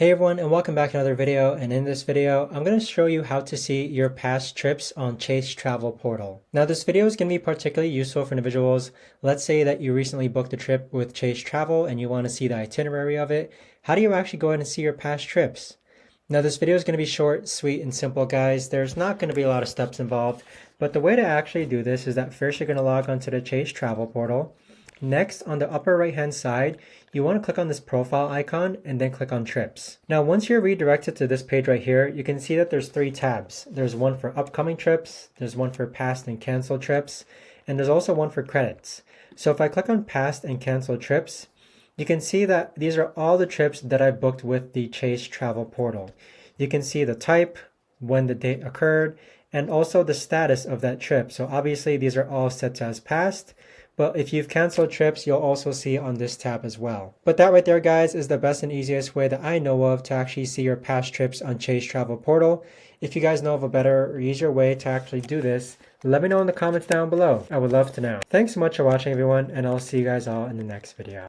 Hey everyone, and welcome back to another video. And in this video, I'm going to show you how to see your past trips on Chase Travel Portal. Now this video is going to be particularly useful for individuals. Let's say that you recently booked a trip with Chase Travel and you want to see the itinerary of it. How do you actually go ahead and see your past trips? Now this video is going to be short, sweet, and simple, guys. There's not going to be a lot of steps involved, but the way to actually do this is that first you're going to log onto the Chase Travel Portal. Next, on the upper right hand side, you want to click on this profile icon and then click on trips. Now, once you're redirected to this page right here, you can see that there's three tabs. There's one for upcoming trips, there's one for past and canceled trips, and there's also one for credits. So if I click on past and canceled trips, you can see that these are all the trips that I booked with the Chase Travel Portal. You can see the type, when the date occurred, and also the status of that trip. So obviously these are all set as past. But if you've canceled trips, you'll also see on this tab as well. But that right there, guys, is the best and easiest way that I know of to actually see your past trips on Chase Travel Portal. If you guys know of a better or easier way to actually do this, let me know in the comments down below. I would love to know. Thanks so much for watching, everyone, and I'll see you guys all in the next video.